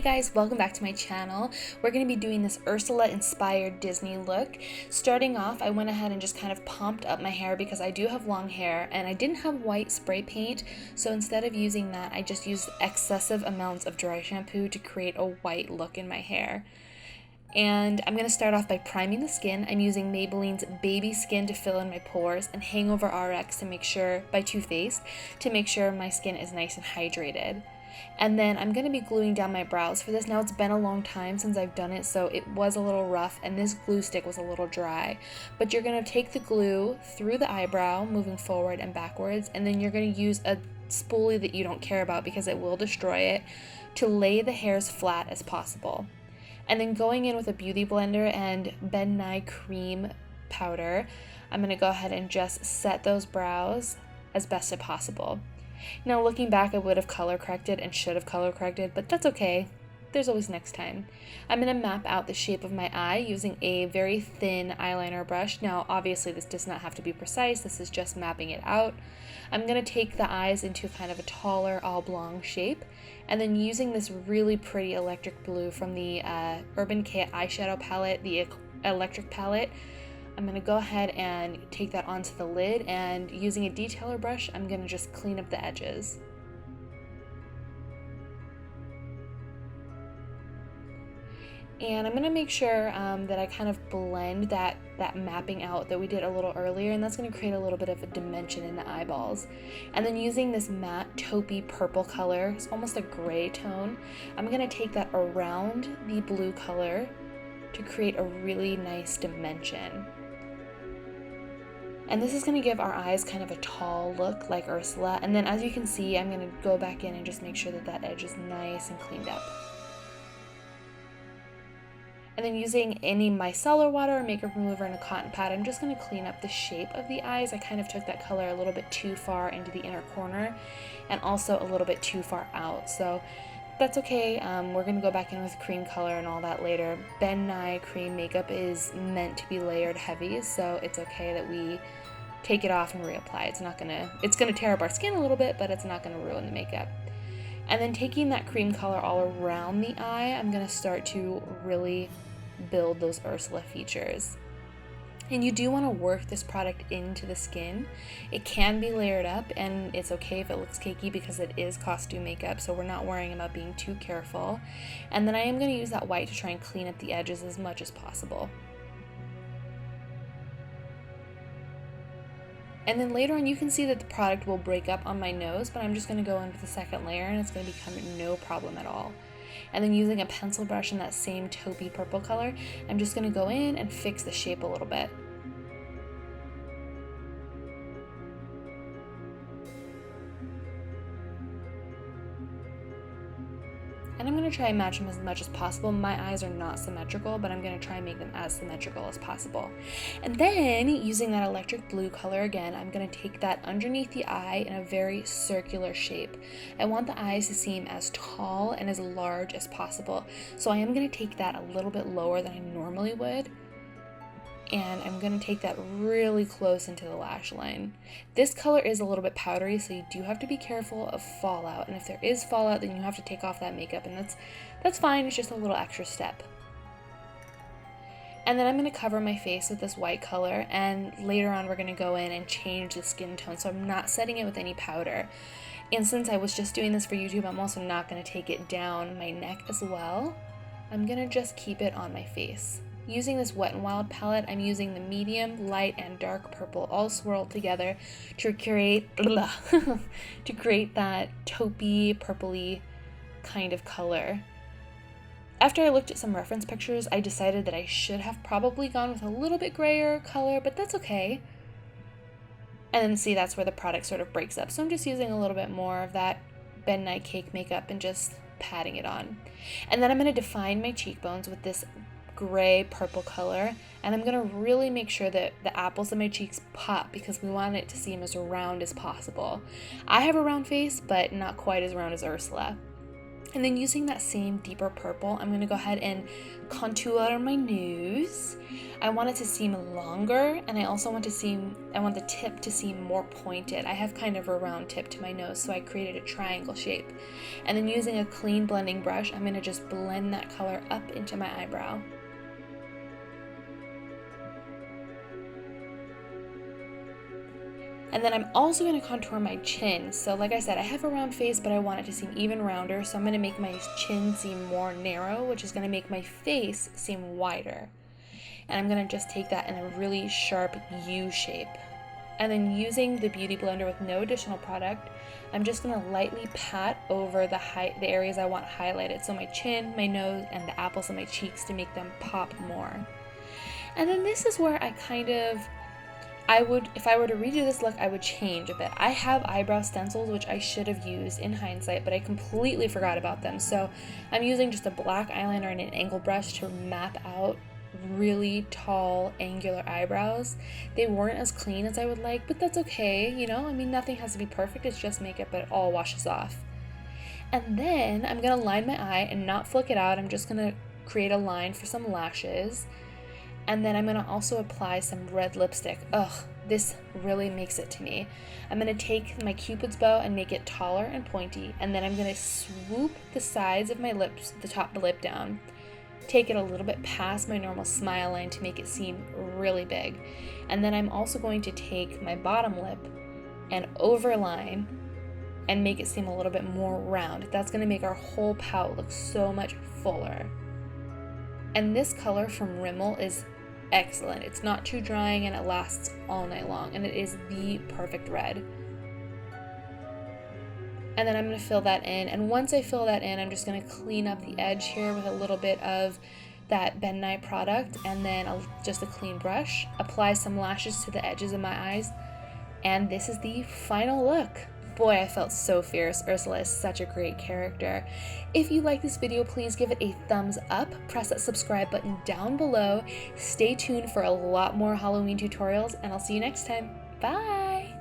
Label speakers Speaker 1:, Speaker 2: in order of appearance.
Speaker 1: guys, welcome back to my channel. We're going to be doing this Ursula inspired Disney look. Starting off, I went ahead and just kind of pumped up my hair because I do have long hair and I didn't have white spray paint, so instead of using that, I just used excessive amounts of dry shampoo to create a white look in my hair. And I'm going to start off by priming the skin. I'm using Maybelline's Baby Skin to fill in my pores and Hangover RX to make sure, by Too Faced, to make sure my skin is nice and hydrated. And then I'm going to be gluing down my brows for this. Now it's been a long time since I've done it, so it was a little rough and this glue stick was a little dry. But you're going to take the glue through the eyebrow, moving forward and backwards, and then you're going to use a spoolie that you don't care about because it will destroy it to lay the hairs flat as possible. And then going in with a beauty blender and Ben Nye cream powder, I'm going to go ahead and just set those brows as best as possible. Now looking back, I would have color corrected and should have color corrected, but that's okay. There's always next time. I'm going to map out the shape of my eye using a very thin eyeliner brush. Now obviously this does not have to be precise, this is just mapping it out. I'm going to take the eyes into kind of a taller oblong shape, and then using this really pretty electric blue from the Urban Decay eyeshadow palette, the electric palette, I'm going to go ahead and take that onto the lid, and using a detailer brush, I'm going to just clean up the edges. And I'm going to make sure that I kind of blend that mapping out that we did a little earlier, and that's going to create a little bit of a dimension in the eyeballs. And then using this matte taupey purple color, it's almost a gray tone, I'm going to take that around the blue color to create a really nice dimension. And this is going to give our eyes kind of a tall look like Ursula. And then as you can see, I'm going to go back in and just make sure that that edge is nice and cleaned up. And then using any micellar water or makeup remover and a cotton pad, I'm just going to clean up the shape of the eyes. I kind of took that color a little bit too far into the inner corner and also a little bit too far out. So that's okay. We're going to go back in with cream color and all that later. Ben Nye cream makeup is meant to be layered heavy, so it's okay that we take it off and reapply. It's gonna tear up our skin a little bit, but it's not gonna ruin the makeup. And then taking that cream color all around the eye, I'm gonna start to really build those Ursula features. And you do want to work this product into the skin. It can be layered up, and it's okay if it looks cakey because it is costume makeup, so we're not worrying about being too careful. And then I am going to use that white to try and clean up the edges as much as possible. And then later on you can see that the product will break up on my nose, but I'm just going to go in with a second layer and it's going to become no problem at all. And then using a pencil brush in that same taupey purple color, I'm just going to go in and fix the shape a little bit. And I'm going to try and match them as much as possible. My eyes are not symmetrical, but I'm going to try and make them as symmetrical as possible. And then, using that electric blue color again, I'm going to take that underneath the eye in a very circular shape. I want the eyes to seem as tall and as large as possible. So I am going to take that a little bit lower than I normally would. And I'm going to take that really close into the lash line. This color is a little bit powdery, so you do have to be careful of fallout. And if there is fallout, then you have to take off that makeup, and that's fine. It's just a little extra step. And then I'm going to cover my face with this white color, and later on we're going to go in and change the skin tone, so I'm not setting it with any powder. And since I was just doing this for YouTube, I'm also not going to take it down my neck as well. I'm going to just keep it on my face. Using this Wet n Wild palette, I'm using the medium, light, and dark purple all swirled together to create that taupey, purpley kind of color. After I looked at some reference pictures, I decided that I should have probably gone with a little bit grayer color, but that's okay. And then see, that's where the product sort of breaks up. So I'm just using a little bit more of that Ben Nye cake makeup and just patting it on. And then I'm going to define my cheekbones with this gray purple color, and I'm going to really make sure that the apples of my cheeks pop because we want it to seem as round as possible. I have a round face, but not quite as round as Ursula. And then using that same deeper purple, I'm going to go ahead and contour my nose. I want it to seem longer, and I also want the tip to seem more pointed. I have kind of a round tip to my nose, so I created a triangle shape. And then using a clean blending brush, I'm going to just blend that color up into my eyebrow. And then I'm also going to contour my chin. So like I said, I have a round face, but I want it to seem even rounder. So I'm going to make my chin seem more narrow, which is going to make my face seem wider. And I'm going to just take that in a really sharp U shape. And then using the Beauty Blender with no additional product, I'm just going to lightly pat over the areas I want highlighted. So my chin, my nose, and the apples of my cheeks to make them pop more. And then this is where if I were to redo this look, I would change a bit. I have eyebrow stencils, which I should have used in hindsight, but I completely forgot about them. So I'm using just a black eyeliner and an angle brush to map out really tall, angular eyebrows. They weren't as clean as I would like, but that's okay, you know? I mean, nothing has to be perfect, it's just makeup, but it all washes off. And then I'm gonna line my eye and not flick it out. I'm just gonna create a line for some lashes. And then I'm going to also apply some red lipstick. Ugh, this really makes it to me. I'm going to take my Cupid's bow and make it taller and pointy. And then I'm going to swoop the sides of my lips, the top of the lip down. Take it a little bit past my normal smile line to make it seem really big. And then I'm also going to take my bottom lip and overline and make it seem a little bit more round. That's going to make our whole pout look so much fuller. And this color from Rimmel is excellent. It's not too drying and it lasts all night long, and it is the perfect red. And then I'm going to fill that in, and once I fill that in, I'm just going to clean up the edge here with a little bit of that Ben Nye product, and then just a clean brush, apply some lashes to the edges of my eyes, and this is the final look. Boy, I felt so fierce. Ursula is such a great character. If you like this video, please give it a thumbs up, press that subscribe button down below, stay tuned for a lot more Halloween tutorials, and I'll see you next time. Bye!